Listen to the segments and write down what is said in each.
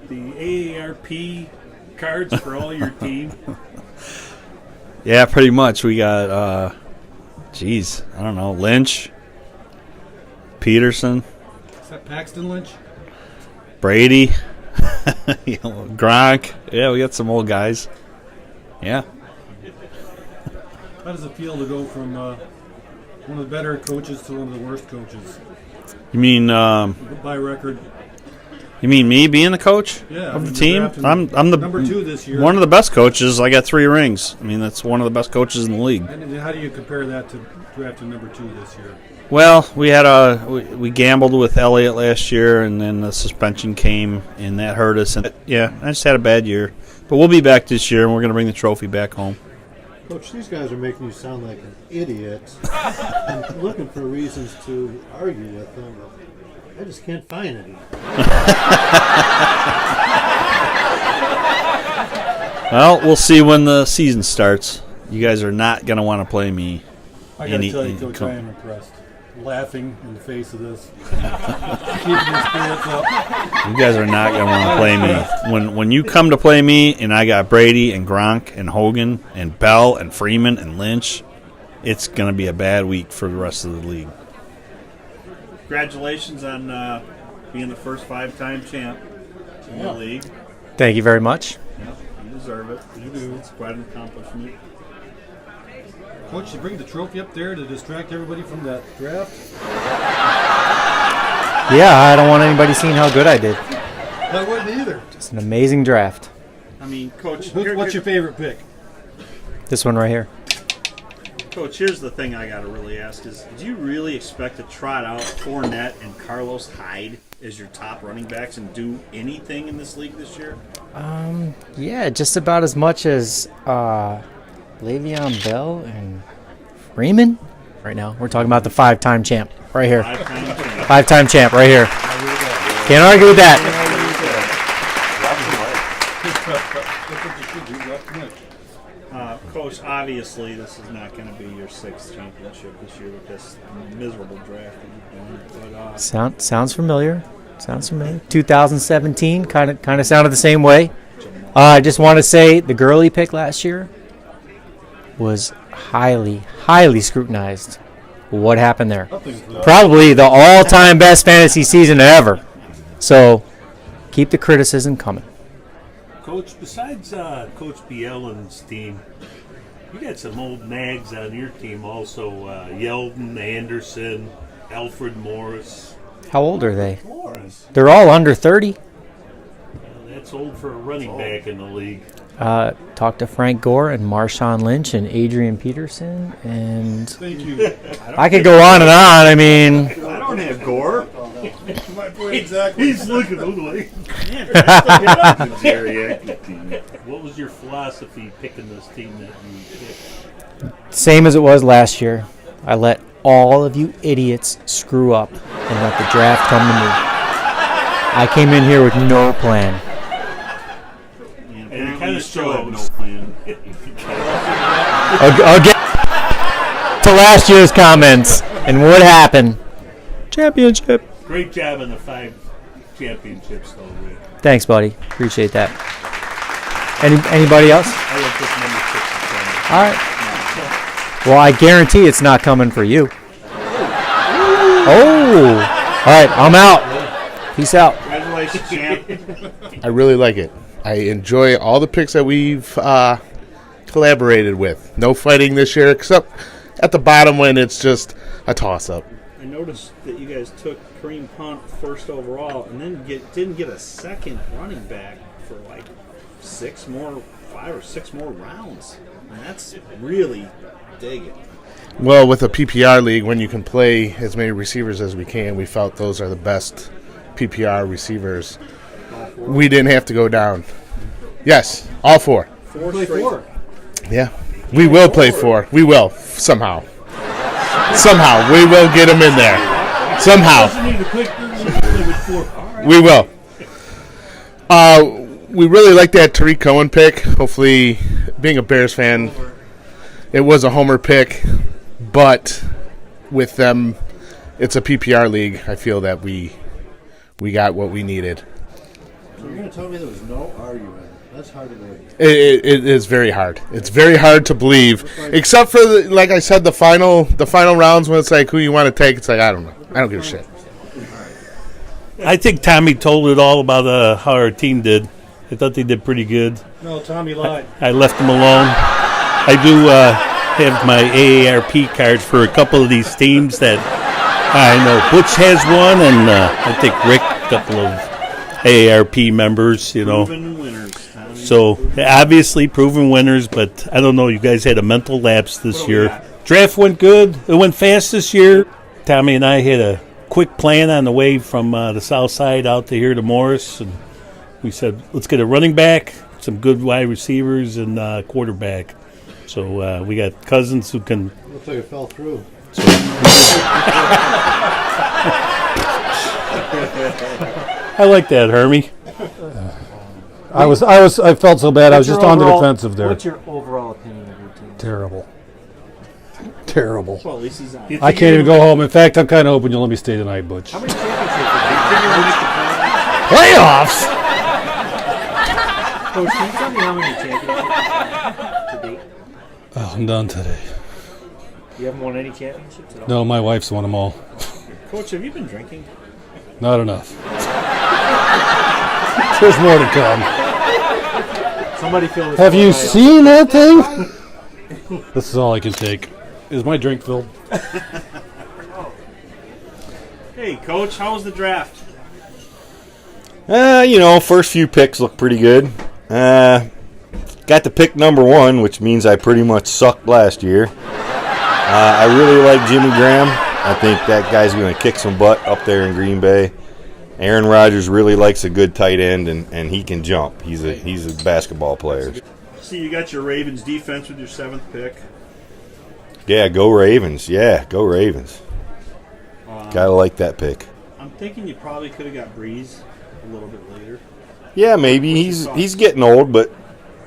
the AARP cards for all your team? Yeah, pretty much. We got, I don't know, Lynch, Peterson, Is that Paxton Lynch? Brady, Gronk. Yeah, we got some old guys. Yeah. How does it feel to go from one of the better coaches to one of the worst coaches You mean by record? you mean me being the coach Yeah, of I the mean, team? you're drafting I'm the number 2 this year. one of the best coaches. I got 3 rings. I mean, that's one of the best coaches in the league. And how do you compare that to drafting number 2 this year? Well, we had we gambled with Elliott last year, and then the suspension came, and that hurt us. And yeah, I just had a bad year, but we'll be back this year, and we're going to bring the trophy back home. Coach, these guys are making you sound like an idiot. I'm looking for reasons to argue with them. I just can't find any. Well, we'll see when the season starts. You guys are not going to want to play me. I got to tell you, Coach, I am impressed. Laughing in the face of this. Keeping your spirits up. You guys are not going to want to play me. When you come to play me, and I got Brady and Gronk and Hogan and Bell and Freeman and Lynch, it's going to be a bad week for the rest of the league. Congratulations on being the first 5-time champ in the league. Thank you very much. Yep, you deserve it. You do. It's quite an accomplishment. Coach, you bring the trophy up there to distract everybody from that draft? Yeah, I don't want anybody seeing how good I did. I wouldn't either. It's an amazing draft. I mean, Coach, What's your favorite pick? This one right here. Coach, here's the thing I got to really ask is, do you really expect to trot out Fournette and Carlos Hyde as your top running backs and do anything in this league this year? Yeah, just about as much as Le'Veon Bell and Freeman. Right now, we're talking about the 5-time champ right here. 5-time champ. 5-time champ right here. Can't argue with that. Coach, obviously this is not going to be your 6th championship this year with this miserable draft that you've done. But, Sounds familiar. 2017 kind of sounded the same way. I just want to say the Gurley pick last year was highly scrutinized. What happened there? Probably the all-time best fantasy season ever. So keep the criticism coming. Coach, besides Coach Bielen's team, you got some old nags on your team also. Yeldon, Anderson, Alfred Morris. How old are they? Morris. They're all under 30. That's old for a running back in the league. Talked to Frank Gore and Marshawn Lynch and Adrian Peterson, and Thank you. I could go on and on. I mean, I don't have Gore. Exactly. He's looking ugly. What was your philosophy picking this team that you picked? same as it was last year. I let all of you idiots screw up and let the draft come to me. I came in here with no plan. And it kind of still have shows. no plan. I'll get to last year's comments and what happened. Championship. Great job in the 5 championships, though, Rick. Thanks, buddy. Appreciate that. Anybody else? I went this number 6 All right. Well, I guarantee it's not coming for you. Oh. All right, I'm out. Peace out. Congratulations, champ. I really like it. I enjoy all the picks that we've collaborated with. No fighting this year, except at the bottom when it's just a toss-up. I noticed that you guys took Kareem Hunt first overall and then didn't get a second running back for like 5 or 6 more rounds. And that's really digging. Well, with a PPR league, when you can play as many receivers as we can, we felt those are the best PPR receivers. We didn't have to go down. Yes, all 4. Play 4. Yeah. We will play 4. We will, somehow. Somehow. We will get them in there. Somehow. We will. We really like that Tariq Cohen pick. Hopefully, being a Bears fan, it was a homer pick. But with them, it's a PPR league. I feel that we got what we needed. So you're going to tell me there was no argument? That's hard to believe. It is very hard. It's very hard to believe, except for like I said, the final rounds when it's like who you want to take. It's like I don't know. I don't give a shit. I think Tommy told it all about how our team did. I thought they did pretty good. No, Tommy lied. I left them alone. I do have my AARP cards for a couple of these teams that I know. Butch has one, and I think Rick, a couple of AARP members, you know. Proven winners, Tommy. So, obviously proven winners, but I don't know. You guys had a mental lapse this year. Draft went good. It went fast this year. Tommy and I had a quick plan on the way from the south side out to here to Morris, and we said, let's get a running back, some good wide receivers, and quarterback. So we got Cousins who can. Looks like it fell through. I like that, Hermie. I felt so bad. I was just on the defensive there. What's your overall opinion of your team? Terrible. Terrible. Well, at least he's on. I can't even go home. In fact, I'm kind of hoping you'll let me stay tonight, Butch. How many championships Playoffs? Coach, can you tell me how many championships to date? Oh, I'm done today. You haven't won any championships at all? No, my wife's won them all. Coach, have you been drinking? Not enough. There's more to come. Somebody fill this. Have you seen that thing? This is all I can take. Is my drink filled? Hey, Coach, how was the draft? First few picks look pretty good. Got to pick number 1, which means I pretty much sucked last year. I really like Jimmy Graham. I think that guy's going to kick some butt up there in Green Bay. Aaron Rodgers really likes a good tight end, and he can jump. He's a basketball player. See, you got your Ravens defense with your 7th pick. Yeah, go Ravens. Yeah, go Ravens. Gotta like that pick. I'm thinking you probably could have got Breeze a little bit later. Yeah, maybe he's getting old, but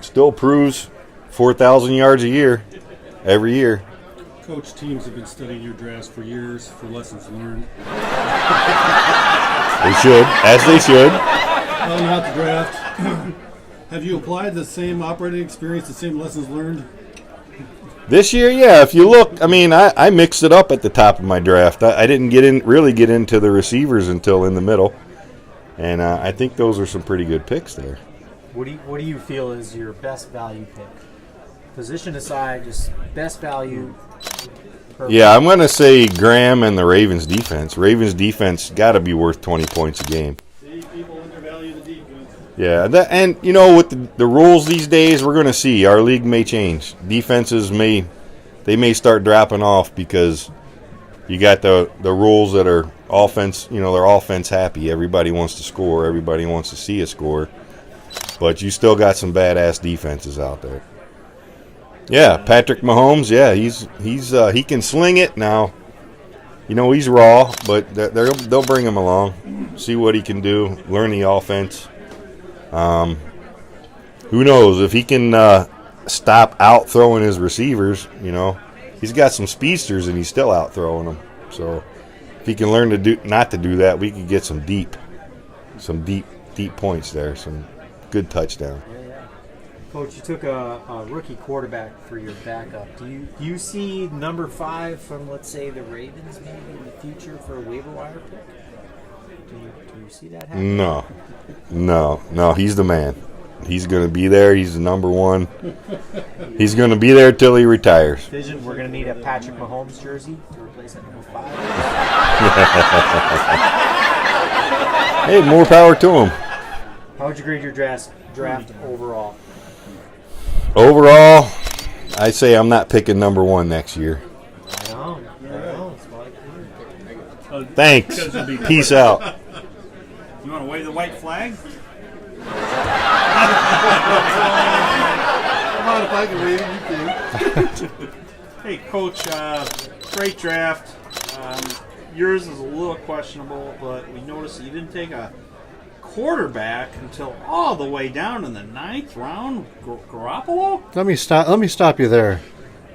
still proves 4,000 yards a year, every year. Coach, teams have been studying your drafts for years for lessons learned. They should, as they should. Well, not the draft. Have you applied the same operating experience, the same lessons learned? This year, yeah. If you look, I mixed it up at the top of my draft. I didn't really get into the receivers until in the middle, and I think those are some pretty good picks there. What do you feel is your best value pick? Position aside, just best value. Yeah, I'm going to say Graham and the Ravens defense. Ravens defense got to be worth 20 points a game. People undervalue the defense. Yeah, with the rules these days, we're going to see our league may change. Defenses may start dropping off because you got the rules that are offense. They're offense happy. Everybody wants to score. Everybody wants to see a score. But you still got some badass defenses out there. Yeah, Patrick Mahomes. Yeah, he can sling it now. He's raw, but they'll bring him along, see what he can do, learn the offense. Who knows if he can stop out throwing his receivers? He's got some speedsters and he's still out throwing them. So if he can learn not to do that, we could get some deep points there, some good touchdown. Coach, you took a rookie quarterback for your backup. Do you see number 5 from, let's say, the Ravens maybe in the future for a waiver wire pick? Do you see that happening? No. He's the man. He's going to be there. He's the number 1. He's going to be there till he retires. Vision, we're going to need a Patrick Mahomes jersey to replace that number 5. Hey, more power to him. How would you grade your draft overall? Overall, I say I'm not picking number 1 next year. I know. Thanks. Peace out. You want to wave the white flag? Come on, if I can read it, you can. Hey, Coach, great draft. Yours is a little questionable, but we noticed that you didn't take a quarterback until all the way down in the 9th round. Garoppolo? Let me stop you there,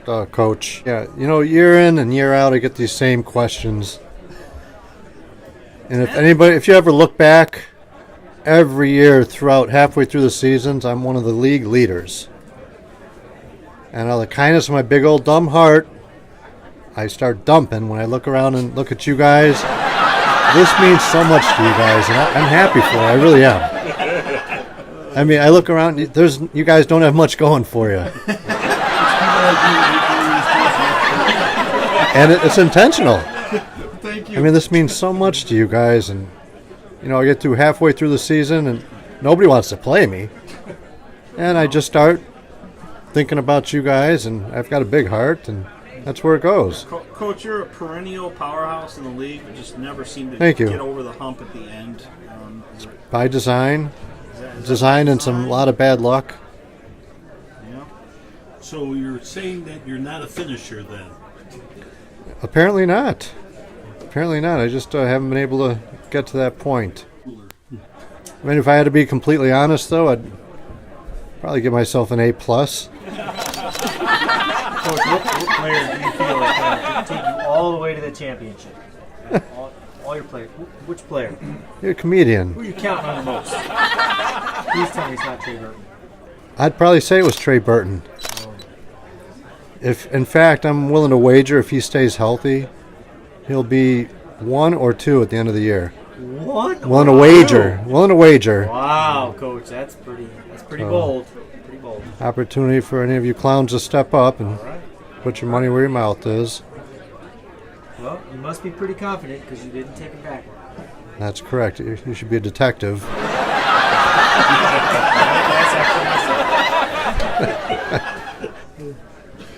Coach. Yeah, year in and year out, I get these same questions. And if you ever look back every year throughout halfway through the seasons, I'm one of the league leaders. And out of the kindness of my big old dumb heart, I start dumping when I look around and look at you guys. This means so much to you guys, and I'm happy for it. I really am. I mean, I look around. You guys don't have much going for you, and it's intentional. Thank you. I mean, this means so much to you guys, and I get through halfway through the season, and nobody wants to play me, and I just start thinking about you guys, and I've got a big heart, and that's where it goes. Coach, you're a perennial powerhouse in the league. You just never seem to Thank you. get over the hump at the end. By design. Is Design that and a lot of bad luck. Yeah. So you're saying that you're not a finisher then? Apparently not. I just haven't been able to get to that point. I mean, if I had to be completely honest, though, I'd probably give myself an A+. Coach, what player do you feel like could take you all the way to the championship? All your players. Which player? You're a comedian. Who are you counting on the most? Please tell me it's not Trey Burton. I'd probably say it was Trey Burton. If, in fact, I'm willing to wager if he stays healthy, he'll be 1 or 2 at the end of the year. What? Willing to wager. Wow, Coach, that's pretty bold. Pretty bold. Opportunity for any of you clowns to step up and put your money where your mouth is. Well, you must be pretty confident because you didn't take him back. That's correct. You should be a detective.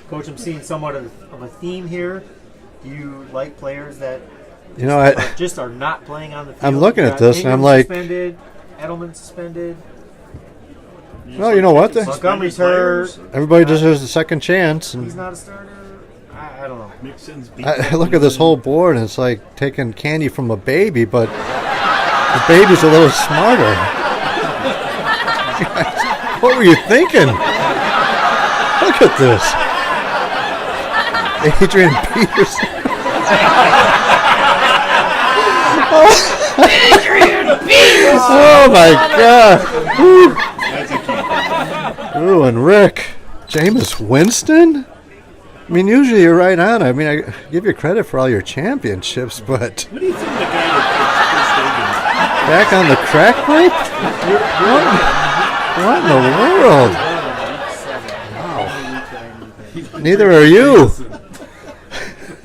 Coach, I'm seeing somewhat of a theme here. Do you like players that I are not playing on the field? I'm looking You at got this and I'm Ingram like, suspended, Edelman suspended. well, you know what? Montgomery's hurt. Everybody deserves a second chance. He's And not a starter. I don't know. Mixon's beat I look at this whole board and it's like taking candy from a baby, but the baby's a little smarter. What were you thinking? Look at this. Adrian Peterson. Oh my God. Ooh, and Rick. Jameis Winston? I mean, usually you're right on. I mean, I give you credit for all your championships, but What do you think of the guy that back on the crack pipe? What in the world? Wow. Neither are you.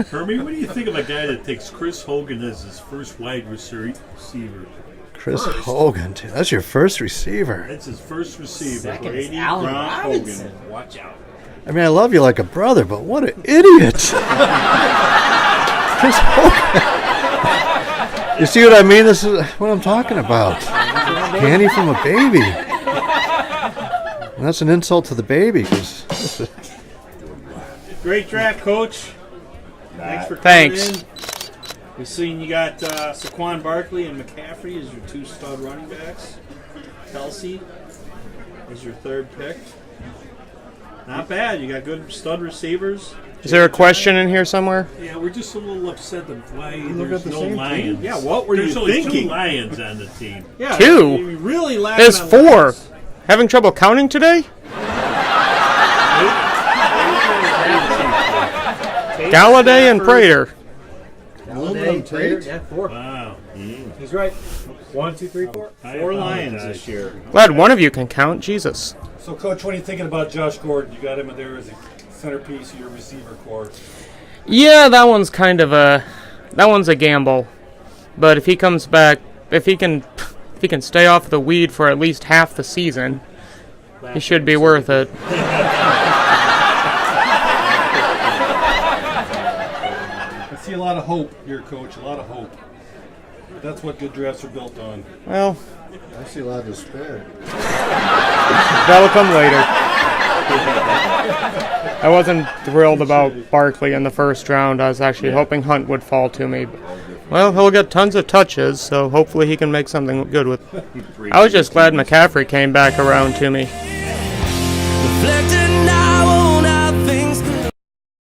takes Hermie, what do you think of a guy that takes Chris Hogan as his first wide receiver? Chris Hogan, dude, that's your first receiver. That's his first receiver. Second is Brady Allen Gronk Robinson. Hogan. Watch out. I mean, I love you like a brother, but what an idiot. Chris Hogan. You see what I mean? This is what I'm talking about. Candy from a baby. And that's an insult to the baby. Great draft, Coach. Thanks for coming Thanks. in. We've seen you got Saquon Barkley and McCaffrey as your 2 stud running backs. Kelsey as your 3rd pick. Not bad. You got good stud receivers. Is there a question in here somewhere? Yeah, we're just a little upset of why look there's at the no same Lions. Yeah, what were There's you only thinking? 2 Lions on the team. Yeah, 2? You really laughing There's on 4. Lions. Having trouble counting today? Galladay and Prater. Galladay, Prater, yeah, 4. Wow. He's right. 1, 2, 3, 4. 4 Lions this year. Glad one of you can count. Jesus. So, Coach, what are you thinking about Josh Gordon? You got him in there as a centerpiece of your receiver corps. Yeah, that one's a gamble. But if he comes back, if he can stay off the weed for at least half the season, he should be worth it. I see a lot of hope here, Coach. A lot of hope. That's what good drafts are built on. Well, I see a lot of despair. that'll come later. I wasn't thrilled about Barkley in the first round. I was actually hoping Hunt would fall to me. Well, he'll get tons of touches, so hopefully he can make something good with. I was just glad McCaffrey came back around to me. Reflected